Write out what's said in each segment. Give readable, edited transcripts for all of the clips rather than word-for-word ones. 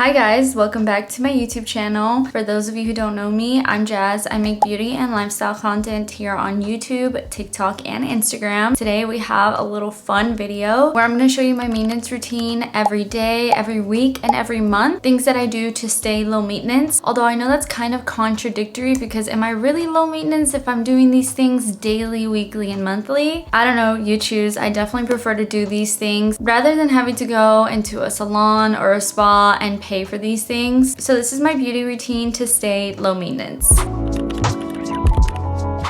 Hi guys, welcome back to my YouTube channel. For those of you who don't know me, I'm Jazz. I make beauty and lifestyle content here on YouTube, TikTok, and Instagram. Today we have a little fun video where I'm going to show you my maintenance routine every day, every week, and every month. Things that I do to stay low maintenance. Although I know that's kind of contradictory because am I really low maintenance if I'm doing these things daily, weekly, and monthly? I don't know, you choose. I definitely prefer to do these things rather than having to go into a salon or a spa and pay for these things. So this is my beauty routine to stay low maintenance.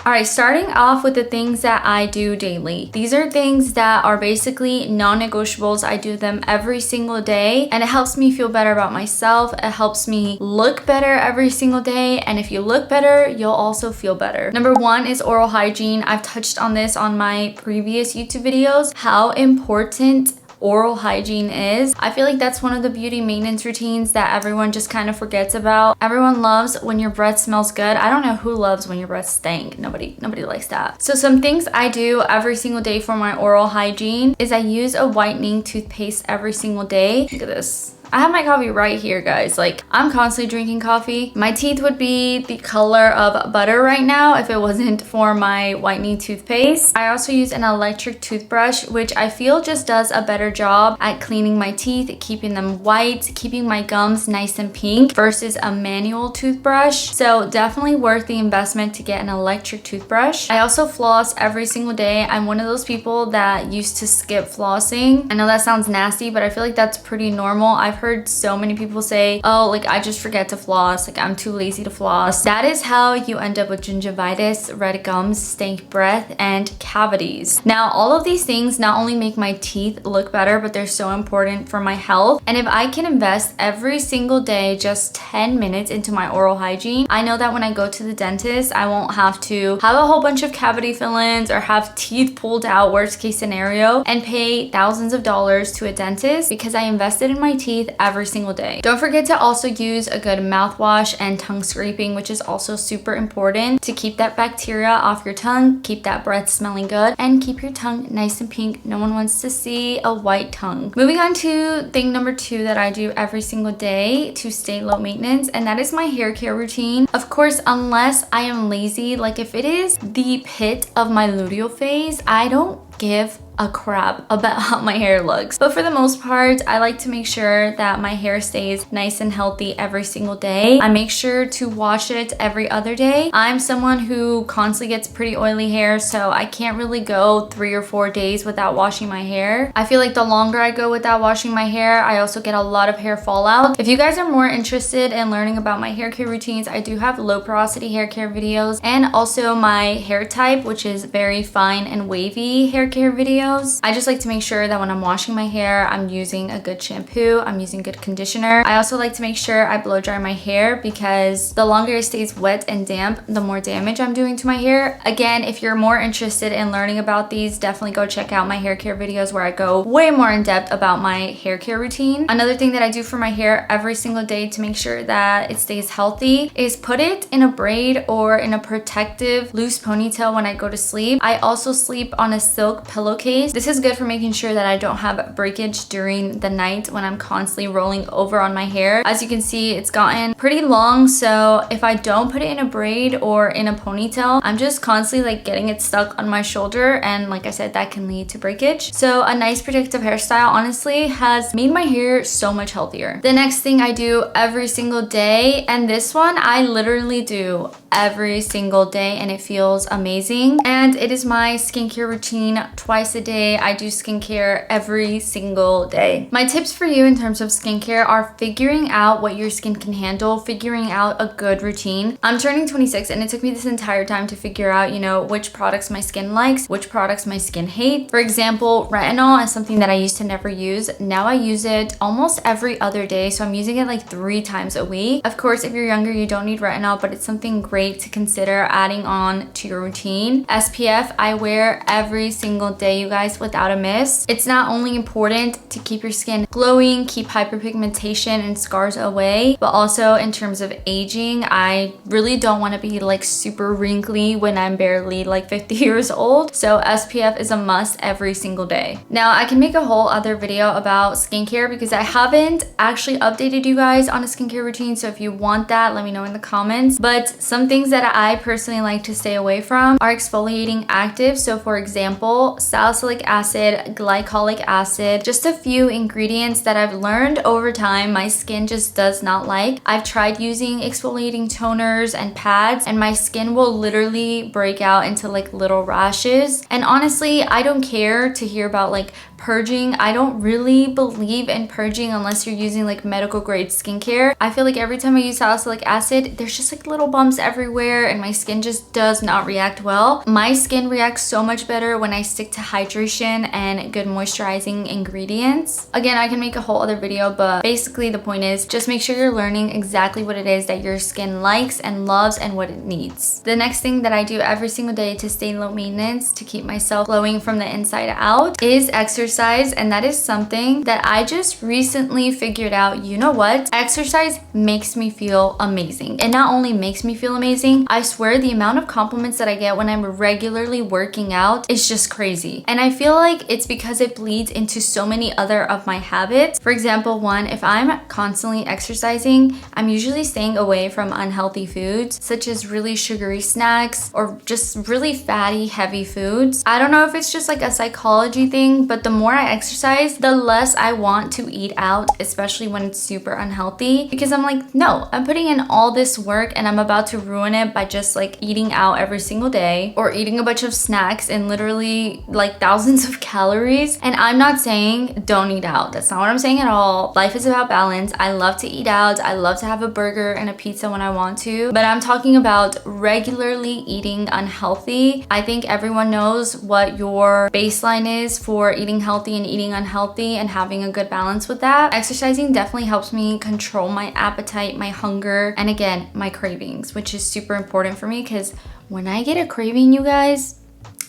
Alright, starting off with the things that I do daily. These are things that are basically non-negotiables. I do them every single day and it helps me feel better about myself. It helps me look better every single day, and if you look better, you'll also feel better. Number one is oral hygiene. I've touched on this on my previous YouTube videos, how important oral hygiene is. I feel like that's one of the beauty maintenance routines that everyone just kind of forgets about. Everyone loves when your breath smells good. I don't know who loves when your breath stank. Nobody likes that. So some things I do every single day for my oral hygiene is I use a whitening toothpaste every single day. Look at this. I have my coffee right here, guys. Like, I'm constantly drinking coffee. My teeth would be the color of butter right now if it wasn't for my whitening toothpaste. I also use an electric toothbrush, which I feel just does a better job at cleaning my teeth, keeping them white, keeping my gums nice and pink versus a manual toothbrush. So definitely worth the investment to get an electric toothbrush. I also floss every single day. I'm one of those people that used to skip flossing. I know that sounds nasty, but I feel like that's pretty normal. I've heard so many people say, oh, like I just forget to floss, like I'm too lazy to floss. That is how you end up with gingivitis, red gums, stank breath, and cavities. Now, all of these things not only make my teeth look better, but they're so important for my health. And if I can invest every single day just 10 minutes into my oral hygiene, I know that when I go to the dentist, I won't have to have a whole bunch of cavity fill-ins or have teeth pulled out, worst case scenario, and pay thousands of dollars to a dentist because I invested in my teeth every single day. Don't forget to also use a good mouthwash and tongue scraping, which is also super important to keep that bacteria off your tongue, keep that breath smelling good, and keep your tongue nice and pink. No one wants to see a white tongue. Moving on to thing number two that I do every single day to stay low maintenance, and that is my hair care routine. Of course, unless I am lazy, like if it is the pit of my luteal phase, I don't give a crap about how my hair looks. But for the most part, I like to make sure that my hair stays nice and healthy every single day. I make sure to wash it every other day. I'm someone who constantly gets pretty oily hair, so I can't really go 3 or 4 days without washing my hair. I feel like the longer I go without washing my hair, I also get a lot of hair fallout. If you guys are more interested in learning about my hair care routines, I do have low porosity hair care videos and also my hair type, which is very fine and wavy hair care videos. I just like to make sure that when I'm washing my hair, I'm using a good shampoo, I'm using good conditioner. I also like to make sure I blow dry my hair because the longer it stays wet and damp, the more damage I'm doing to my hair. Again, if you're more interested in learning about these, definitely go check out my hair care videos where I go way more in depth about my hair care routine. Another thing that I do for my hair every single day to make sure that it stays healthy is put it in a braid or in a protective loose ponytail when I go to sleep. I also sleep on a silk pillowcase. This is good for making sure that I don't have breakage during the night when I'm constantly rolling over on my hair. As you can see, it's gotten pretty long, so if I don't put it in a braid or in a ponytail, I'm just constantly like getting it stuck on my shoulder, and like I said, that can lead to breakage. So a nice protective hairstyle honestly has made my hair so much healthier. The next thing I do every single day, and this one I literally do every single day and it feels amazing, and it is my skincare routine twice a day. I do skincare every single day. My tips for you in terms of skincare are figuring out what your skin can handle, figuring out a good routine. I'm turning 26 and it took me this entire time to figure out, you know, which products my skin likes, which products my skin hates. For example, retinol is something that I used to never use. Now I use it almost every other day, so I'm using it like 3 times a week. Of course, if you're younger, you don't need retinol, but it's something great to consider adding on to your routine. SPF, I wear every single day, you guys, without a miss. It's not only important to keep your skin glowing, keep hyperpigmentation and scars away, but also in terms of aging, I really don't want to be like super wrinkly when I'm barely like 50 years old. So SPF is a must every single day. Now I can make a whole other video about skincare because I haven't actually updated you guys on a skincare routine. So if you want that, let me know in the comments. But some things that I personally like to stay away from are exfoliating actives. So for example, salicylic acid, glycolic acid, just a few ingredients that I've learned over time my skin just does not like. I've tried using exfoliating toners and pads and my skin will literally break out into like little rashes. And honestly, I don't care to hear about like purging. I don't really believe in purging unless you're using like medical grade skincare. I feel like every time I use salicylic acid, there's just like little bumps everywhere and my skin just does not react well. My skin reacts so much better when I stick to hydration and good moisturizing ingredients. Again, I can make a whole other video, but basically the point is just make sure you're learning exactly what it is that your skin likes and loves and what it needs. The next thing that I do every single day to stay low maintenance, to keep myself glowing from the inside out, is exercise. And that is something that I just recently figured out. You know what? Exercise makes me feel amazing. It not only makes me feel amazing, I swear the amount of compliments that I get when I'm regularly working out is just crazy. And I feel like it's because it bleeds into so many other of my habits. For example, one, if I'm constantly exercising, I'm usually staying away from unhealthy foods, such as really sugary snacks or just really fatty, heavy foods. I don't know if it's just like a psychology thing, but the more I exercise, the less I want to eat out, especially when it's super unhealthy, because I'm like, no, I'm putting in all this work and I'm about to ruin it by just like eating out every single day or eating a bunch of snacks and literally like thousands of calories. And I'm not saying don't eat out. That's not what I'm saying at all. Life is about balance. I love to eat out. I love to have a burger and a pizza when I want to, but I'm talking about regularly eating unhealthy. I think everyone knows what your baseline is for eating healthy and eating unhealthy and having a good balance with that. Exercising definitely helps me control my appetite, my hunger, and again, my cravings, which is super important for me because when I get a craving, you guys,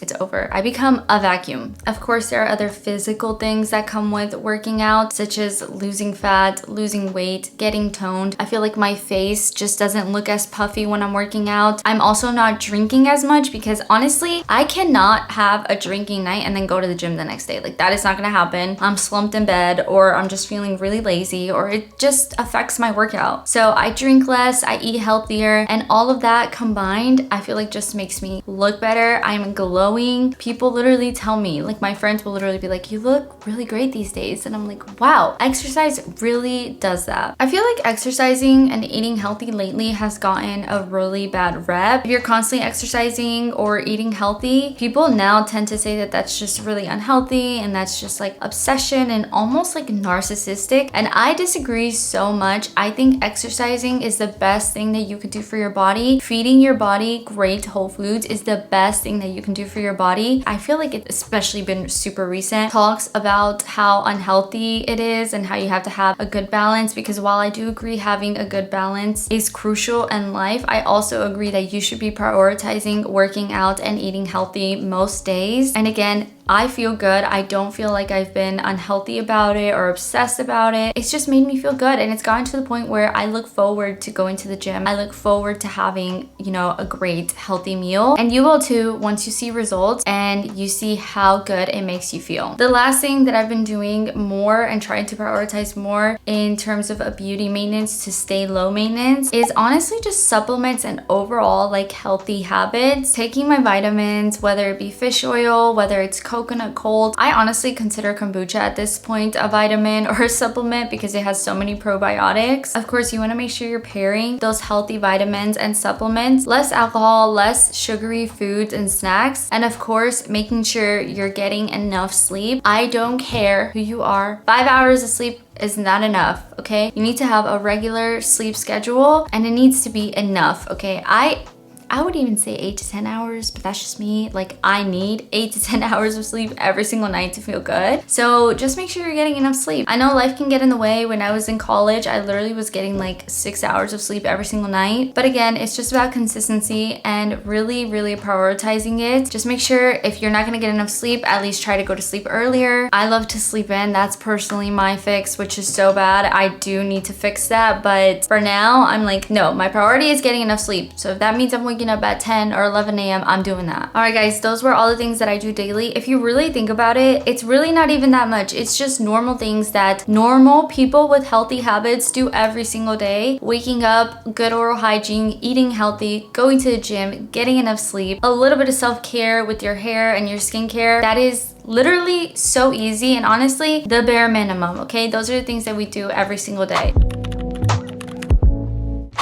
it's over. I become a vacuum. Of course, there are other physical things that come with working out, such as losing fat, losing weight, getting toned. I feel like my face just doesn't look as puffy when I'm working out. I'm also not drinking as much because honestly, I cannot have a drinking night and then go to the gym the next day. Like that is not gonna happen. I'm slumped in bed or I'm just feeling really lazy or it just affects my workout. So I drink less, I eat healthier, and all of that combined, I feel like just makes me look better. I'm glowing. People literally tell me, like my friends will literally be like, you look really great these days. And I'm like, wow, exercise really does that. I feel like exercising and eating healthy lately has gotten a really bad rep. If you're constantly exercising or eating healthy, people now tend to say that that's just really unhealthy and that's just like obsession and almost like narcissistic. And I disagree so much. I think exercising is the best thing that you could do for your body. Feeding your body great whole foods is the best thing that you can do for your body. I feel like it's especially been super recent talks about how unhealthy it is and how you have to have a good balance, because while I do agree having a good balance is crucial in life, I also agree that you should be prioritizing working out and eating healthy most days. And again, I feel good. I don't feel like I've been unhealthy about it or obsessed about it. It's just made me feel good. And it's gotten to the point where I look forward to going to the gym. I look forward to having, you know, a great healthy meal. And you will too once you see results and you see how good it makes you feel. The last thing that I've been doing more and trying to prioritize more in terms of a beauty maintenance to stay low maintenance is honestly just supplements and overall like healthy habits. Taking my vitamins, whether it be fish oil, whether it's coconut cold. I honestly consider kombucha at this point a vitamin or a supplement because it has so many probiotics. Of course, you want to make sure you're pairing those healthy vitamins and supplements, less alcohol, less sugary foods and snacks, and of course, making sure you're getting enough sleep. I don't care who you are. 5 hours of sleep is not enough, okay? You need to have a regular sleep schedule and it needs to be enough, okay? I I would even say 8 to 10 hours, but that's just me. Like I need 8 to 10 hours of sleep every single night to feel good. So just make sure you're getting enough sleep. I know life can get in the way. When I was in college, I literally was getting like 6 hours of sleep every single night. But again, it's just about consistency and really prioritizing it. Just make sure if you're not gonna get enough sleep, at least try to go to sleep earlier. I love to sleep in. That's personally my fix, which is so bad. I do need to fix that. But for now, I'm like, no, my priority is getting enough sleep. So if that means I'm waking up at 10 or 11 a.m., I'm doing that. All right, guys, those were all the things that I do daily. If you really think about it, it's really not even that much. It's just normal things that normal people with healthy habits do every single day. Waking up, good oral hygiene, eating healthy, going to the gym, getting enough sleep, a little bit of self-care with your hair and your skincare. That is literally so easy and honestly the bare minimum. Okay, those are the things that we do every single day.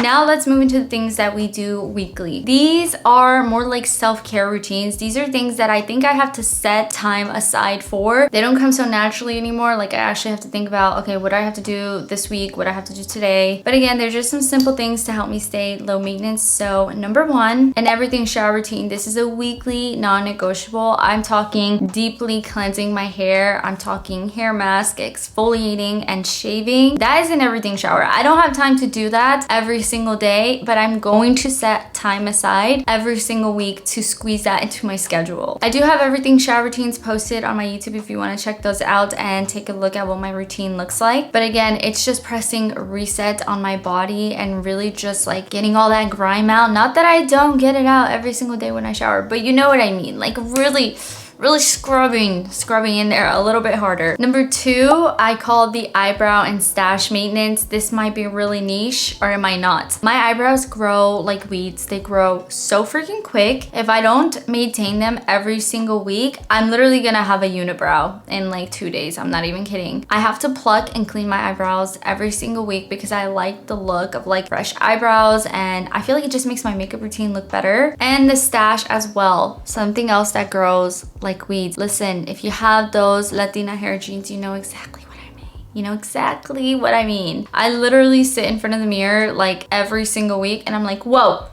Now let's move into the things that we do weekly. These are more like self-care routines. These are things that I think I have to set time aside for. They don't come so naturally anymore. Like I actually have to think about, okay, what do I have to do this week? What do I have to do today? But again, they're just some simple things to help me stay low maintenance. So number one, an everything shower routine. This is a weekly non-negotiable. I'm talking deeply cleansing my hair. I'm talking hair mask, exfoliating, and shaving. That is an everything shower. I don't have time to do that every single day, but I'm going to set time aside every single week to squeeze that into my schedule. I do have everything shower routines posted on my YouTube if you want to check those out and take a look at what my routine looks like. But again, it's just pressing reset on my body and really just like getting all that grime out. Not that I don't get it out every single day when I shower, but you know what I mean. Like really scrubbing in there a little bit harder. Number two, I call the eyebrow and stash maintenance. This might be really niche or it might not. My eyebrows grow like weeds. They grow so freaking quick. If I don't maintain them every single week, I'm literally gonna have a unibrow in like 2 days. I'm not even kidding. I have to pluck and clean my eyebrows every single week because I like the look of like fresh eyebrows and I feel like it just makes my makeup routine look better. And the stash as well. Something else that grows like weeds. Listen, if you have those Latina hair genes, you know exactly what I mean. You know exactly what I mean. I literally sit in front of the mirror like every single week and I'm like, whoa,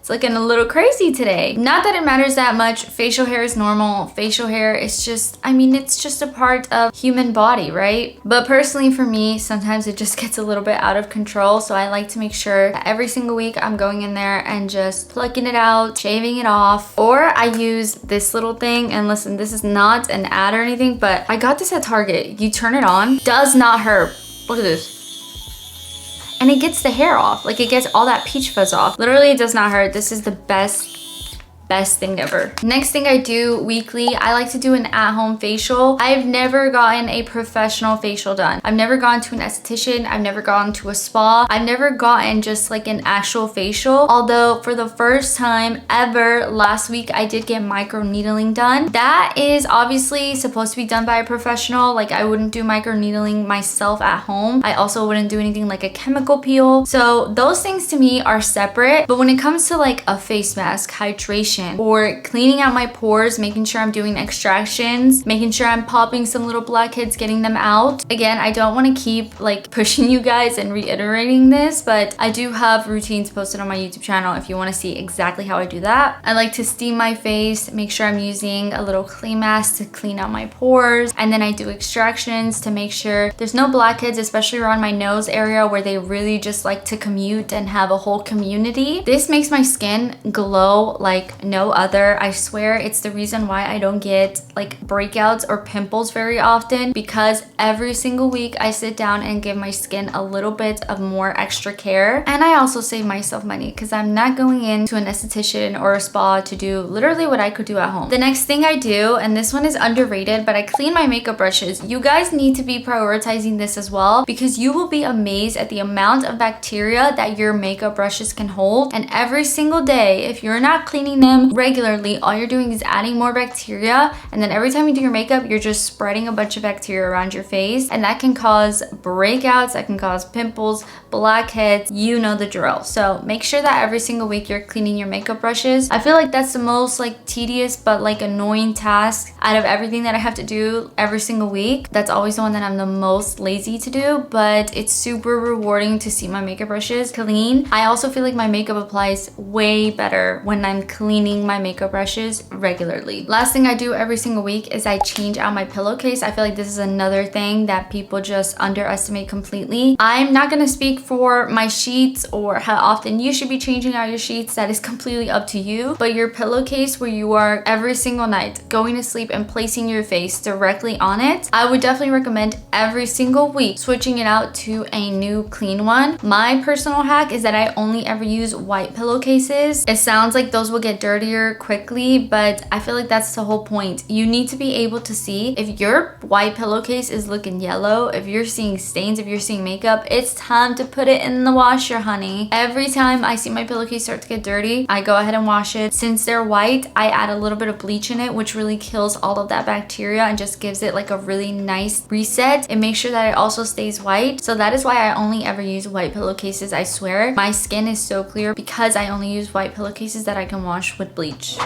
it's looking a little crazy today. Not that it matters that much. Facial hair is normal. Facial hair is just, I mean, it's just a part of human body, right? But personally for me, sometimes it just gets a little bit out of control. So I like to make sure that every single week I'm going in there and just plucking it out, shaving it off. Or I use this little thing. And listen, this is not an ad or anything, but I got this at Target. You turn it on, does not hurt. Look at this. And it gets the hair off. Like it gets all that peach fuzz off. Literally, it does not hurt. This is the best thing ever. Next thing I do weekly, I like to do an at-home facial. I've never gotten a professional facial done. I've never gone to an esthetician. I've never gone to a spa. I've never gotten just like an actual facial. Although for the first time ever last week, I did get micro needling done. That is obviously supposed to be done by a professional. Like I wouldn't do micro needling myself at home. I also wouldn't do anything like a chemical peel. So those things to me are separate. But when it comes to like a face mask, hydration, or cleaning out my pores, making sure I'm doing extractions, making sure I'm popping some little blackheads, getting them out. Again, I don't want to keep like pushing you guys and reiterating this, but I do have routines posted on my YouTube channel if you want to see exactly how I do that. I like to steam my face, make sure I'm using a little clay mask to clean out my pores, and then I do extractions to make sure there's no blackheads, especially around my nose area where they really just like to commute and have a whole community. This makes my skin glow like no other. I swear it's the reason why I don't get like breakouts or pimples very often, because every single week I sit down and give my skin a little bit of more extra care. And I also save myself money because I'm not going into an esthetician or a spa to do literally what I could do at home. The next thing I do, and this one is underrated, but I clean my makeup brushes. You guys need to be prioritizing this as well, because you will be amazed at the amount of bacteria that your makeup brushes can hold. And every single day, if you're not cleaning them, them regularly, all you're doing is adding more bacteria, and then every time you do your makeup, you're just spreading a bunch of bacteria around your face, and that can cause breakouts, that can cause pimples, blackheads, you know the drill. So make sure that every single week you're cleaning your makeup brushes. I feel like that's the most like tedious but like annoying task out of everything that I have to do every single week. That's always the one that I'm the most lazy to do, but it's super rewarding to see my makeup brushes clean. I also feel like my makeup applies way better when I'm cleaning my makeup brushes regularly. Last thing I do every single week is I change out my pillowcase. I feel like this is another thing that people just underestimate completely. I'm not gonna speak for my sheets or how often you should be changing out your sheets. That is completely up to you, but your pillowcase where you are every single night going to sleep and placing your face directly on it, I would definitely recommend every single week switching it out to a new clean one. My personal hack is that I only ever use white pillowcases. It sounds like those will get dirtier quickly, but I feel like that's the whole point. You need to be able to see if your white pillowcase is looking yellow, if you're seeing stains, if you're seeing makeup, it's time to put it in the washer, honey. Every time I see my pillowcase start to get dirty, I go ahead and wash it. Since they're white, I add a little bit of bleach in it, which really kills all of that bacteria and just gives it like a really nice reset. It makes sure that it also stays white. So that is why I only ever use white pillowcases, I swear. My skin is so clear because I only use white pillowcases that I can wash with bleach.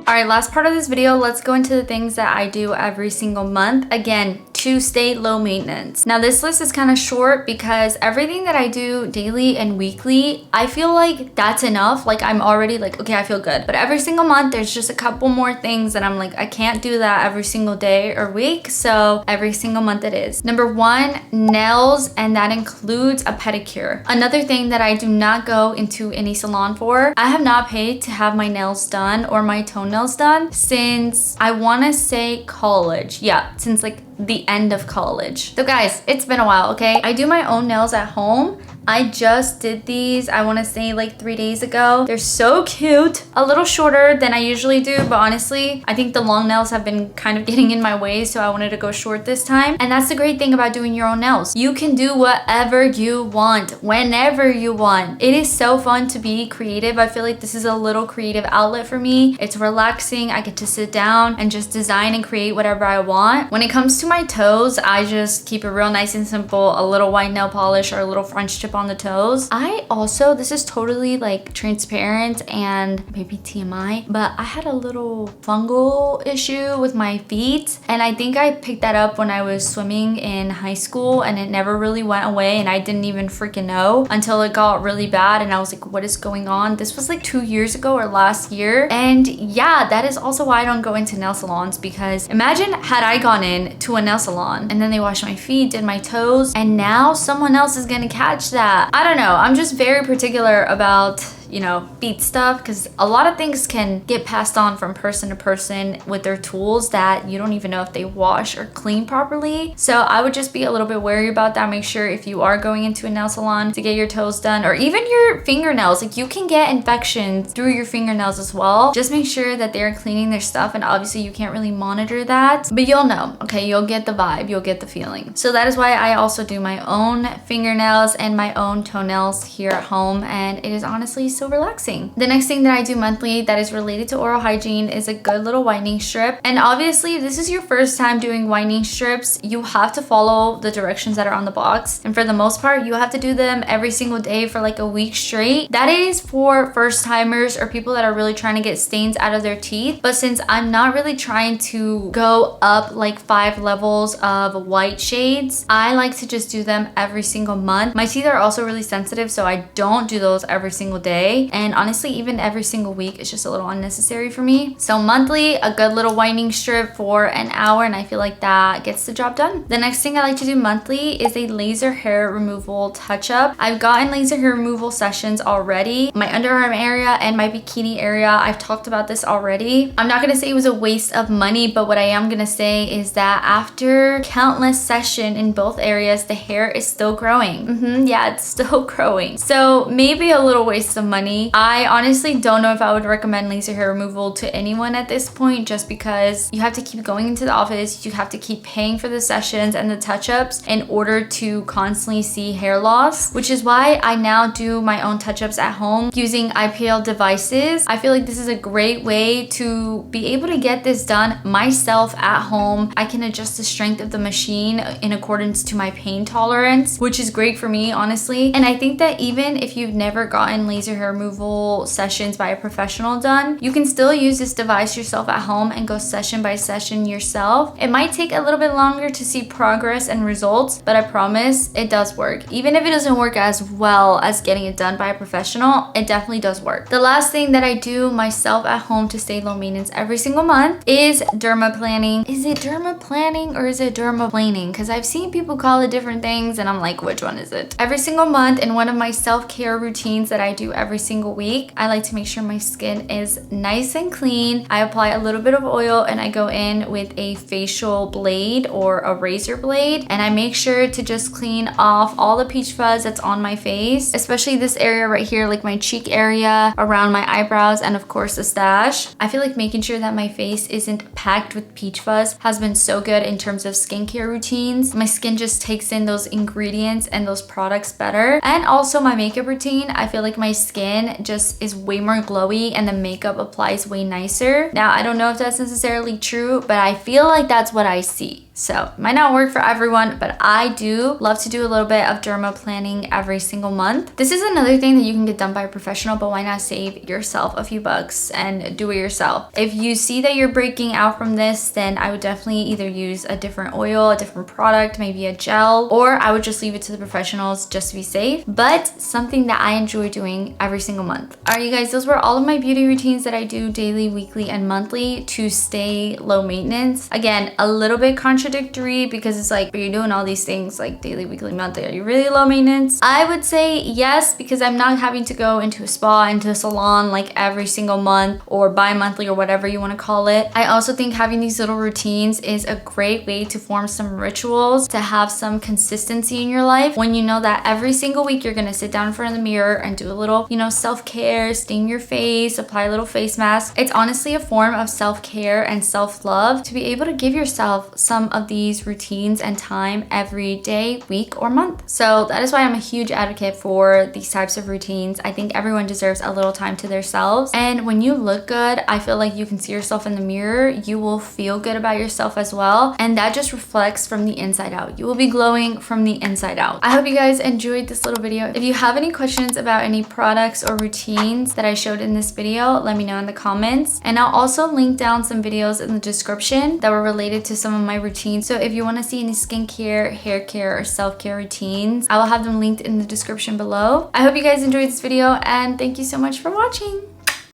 Alright, last part of this video, let's go into the things that I do every single month. Again, to stay low maintenance. Now this list is kind of short because everything that I do daily and weekly, I feel like that's enough. Like I'm already like, okay, I feel good. But every single month, there's just a couple more things that I'm like, I can't do that every single day or week. So every single month it is. Number one, nails, and that includes a pedicure. Another thing that I do not go into any salon for, I have not paid to have my nails done or my toenails done since I want to say college. Yeah, since like the end of college. So guys, it's been a while, okay? I do my own nails at home. I just did these, I want to say like 3 days ago. They're so cute. A little shorter than I usually do, but honestly, I think the long nails have been kind of getting in my way, so I wanted to go short this time. And that's the great thing about doing your own nails. You can do whatever you want, whenever you want. It is so fun to be creative. I feel like this is a little creative outlet for me. It's relaxing. I get to sit down and just design and create whatever I want. When it comes to my toes, I just keep it real nice and simple. A little white nail polish or a little French tip on the toes. I also, this is totally like transparent and maybe TMI, but I had a little fungal issue with my feet, and I think I picked that up when I was swimming in high school, and it never really went away, and I didn't even freaking know until it got really bad, and I was like, what is going on? This was like 2 years ago or last year. And yeah, that is also why I don't go into nail salons, because imagine had I gone in to a nail salon and then they washed my feet, did my toes, and now someone else is gonna catch that. I don't know. I'm just very particular about, you know, feet stuff, because a lot of things can get passed on from person to person with their tools that you don't even know if they wash or clean properly. So I would just be a little bit wary about that. Make sure if you are going into a nail salon to get your toes done, or even your fingernails, like you can get infections through your fingernails as well. Just make sure that they're cleaning their stuff, and obviously you can't really monitor that, but you'll know, okay? You'll get the vibe, you'll get the feeling. So that is why I also do my own fingernails and my own toenails here at home, and it is honestly so relaxing. The next thing that I do monthly that is related to oral hygiene is a good little whitening strip. And obviously, if this is your first time doing whitening strips, you have to follow the directions that are on the box. And for the most part, you have to do them every single day for like a week straight. That is for first timers or people that are really trying to get stains out of their teeth. But since I'm not really trying to go up like 5 levels of white shades, I like to just do them every single month. My teeth are also really sensitive, so I don't do those every single day. And honestly, even every single week is just a little unnecessary for me. So monthly, a good little whitening strip for an hour, and I feel like that gets the job done. The next thing I like to do monthly is a laser hair removal touch-up. I've gotten laser hair removal sessions already. My underarm area and my bikini area, I've talked about this already. I'm not gonna say it was a waste of money, but what I am gonna say is that after countless sessions in both areas, the hair is still growing. Yeah, it's still growing. So maybe a little waste of money. I honestly don't know if I would recommend laser hair removal to anyone at this point, just because you have to keep going into the office, you have to keep paying for the sessions and the touch-ups in order to constantly see hair loss, which is why I now do my own touch-ups at home using IPL devices. I feel like this is a great way to be able to get this done myself at home. I can adjust the strength of the machine in accordance to my pain tolerance, which is great for me, honestly. And I think that even if you've never gotten laser hair removal sessions by a professional done, you can still use this device yourself at home and go session by session yourself. It might take a little bit longer to see progress and results, but I promise it does work. Even if it doesn't work as well as getting it done by a professional, it definitely does work. The last thing that I do myself at home to stay low maintenance every single month is dermaplaning. Is it dermaplaning or is it dermaplaning? Because I've seen people call it different things and I'm like, which one is it? Every single month, in one of my self-care routines that I do every single week, I like to make sure my skin is nice and clean. I apply a little bit of oil and I go in with a facial blade or a razor blade, and I make sure to just clean off all the peach fuzz that's on my face, especially this area right here, like my cheek area, around my eyebrows, and of course the stash. I feel like making sure that my face isn't packed with peach fuzz has been so good in terms of skincare routines. My skin just takes in those ingredients and those products better. And also my makeup routine, I feel like my skin just is way more glowy and the makeup applies way nicer. Now, I don't know if that's necessarily true, but I feel like that's what I see. So it might not work for everyone, but I do love to do a little bit of dermaplaning every single month. This is another thing that you can get done by a professional, but why not save yourself a few bucks and do it yourself? If you see that you're breaking out from this, then I would definitely either use a different oil, a different product, maybe a gel, or I would just leave it to the professionals just to be safe, but something that I enjoy doing every single month. All right, you guys, those were all of my beauty routines that I do daily, weekly, and monthly to stay low maintenance. Again, a little bit contradictory because it's like, but you're doing all these things like daily, weekly, monthly. Are you really low maintenance? I would say yes, because I'm not having to go into a spa, into a salon like every single month or bi-monthly or whatever you want to call it. I also think having these little routines is a great way to form some rituals, to have some consistency in your life when you know that every single week you're going to sit down in front of the mirror and do a little, you know, self-care, steam your face, apply a little face mask. It's honestly a form of self-care and self-love to be able to give yourself some of these routines and time every day, week, or month. So that is why I'm a huge advocate for these types of routines. I think everyone deserves a little time to themselves. And when you look good, I feel like you can see yourself in the mirror, you will feel good about yourself as well. And that just reflects from the inside out. You will be glowing from the inside out. I hope you guys enjoyed this little video. If you have any questions about any products or routines that I showed in this video, let me know in the comments. And I'll also link down some videos in the description that were related to some of my routines. So if you want to see any skincare, hair care, or self-care routines, I will have them linked in the description below. I hope you guys enjoyed this video and thank you so much for watching.